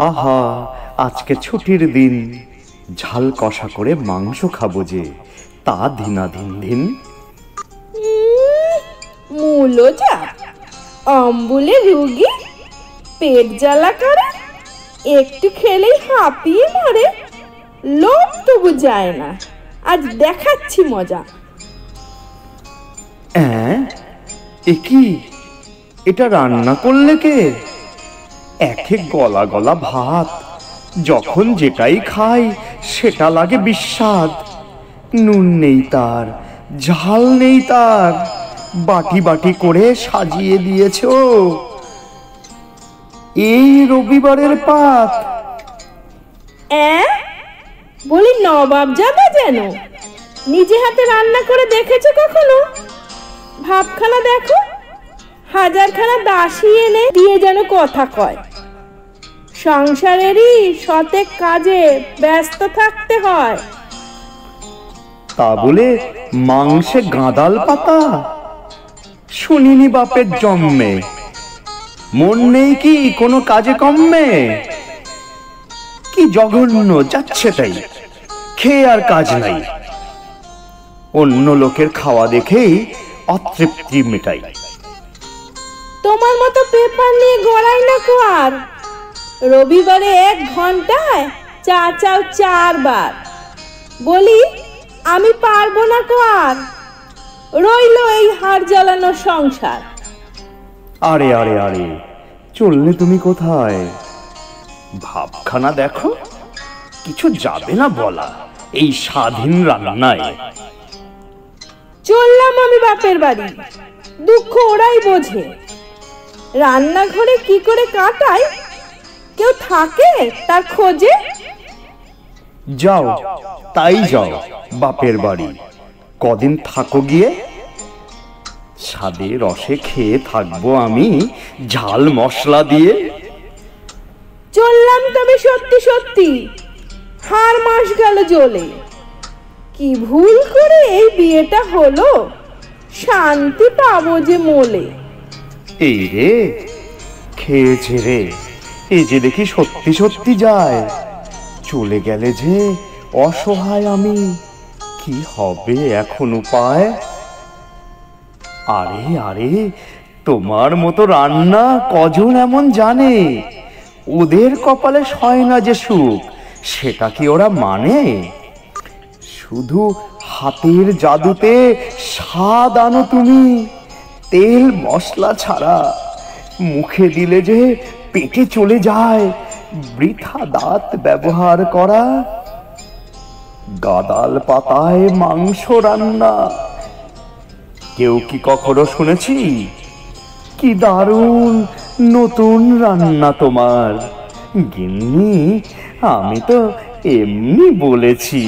আহা, আজকে ছুটির দিন, ঝাল কষা করে মাংস খাবো যে, তা ধিনাধিন ধিন। মূলো যা অম্বুলে রুগী, পেট জ্বালা করে, একটু খেলেই হাঁপিয়ে মরে, লোভ তবু যায় না। আজ দেখাচ্ছি মজা। এ কি, এটা রান্না করলে কে? একে গলা গলা ভাত, যখন যেটাই খাই সেটা লাগে বিস্বাদ। নুন নেই তার, ঝাল নেই তার, বাটি বাটি করে সাজিয়ে দিয়েছো। এই রবিবারের পাত। বলি নবাবজাদা যেন, নিজে হাতে রান্না করে দেখেছো কখনো? ভাবখানা দেখো, হাজারখানা দাসী এনে দিয়ে যেন কথা কয়। সংসারেরই শতেক কাজে ব্যস্ত থাকতে হয়। তা বলে মাংসে গাঁদাল পাতা? শুনিনি বাপের জন্মে। মন নেই কি কোনো কাজে কমে? কি জঘন্য, যাচ্ছে তাই, খেয়ে আর কাজ নাই। অন্য লোকের খাওয়া দেখেই অতৃপ্তি মেটাই। তোমার মতো পেপার নিয়ে গড়াই না কো আর। রবিবারে 1 ঘন্টায় চা চাও 4 বার। বলি আমি পারবো না কো আর, রইল এই হাড় জ্বালানো সংসার। আরে আরে আরে, চললে তুমি কোথায়? ভাবখানা দেখো, কিছু যাবে না বলা এই স্বাধীন রান্নায়। চললাম আমি বাপের বাড়ি, দুঃখ ওরাই বোঝে। রান্নাঘরে কি করে কাটায়, কেউ থাকে তার খোঁজে? যাও, তাই যাও বাপের বাড়ি, কদিন থাকো গিয়ে। স্বাদে রসে খেয়ে থাকবো আমি ঝাল মশলা দিয়ে। চললাম তবে সত্যি সত্যি, হার মাস গেল জ্বলে। কি ভুল করে এই বিয়েটা হলো, শান্তি পাবো যে মোলে। এই রে, খেয়েছে রে, এই যে দেখি সত্যি সত্যি যায়। চলে গেলে যে অসহায় আমি, কি হবে এখন উপায়? আরে আরে, তোমার মতো রান্না কজন এমন জানে? ওদের কপালে সয় না যে সুখ, সেটা কি ওরা মানে? শুধু হাতের জাদুতে স্বাদ আনো তুমি, তেল মশলা ছাড়া। মুখে দিলে যে পেটে চলে যায়, বৃথা দাঁত ব্যবহার করা। গাদাল পাতায় মাংস রান্না, কেউ কি কখনো শুনেছি? কি দারুণ নতুন রান্না তোমার গিন্নি, আমি তো এমনি বলেছি।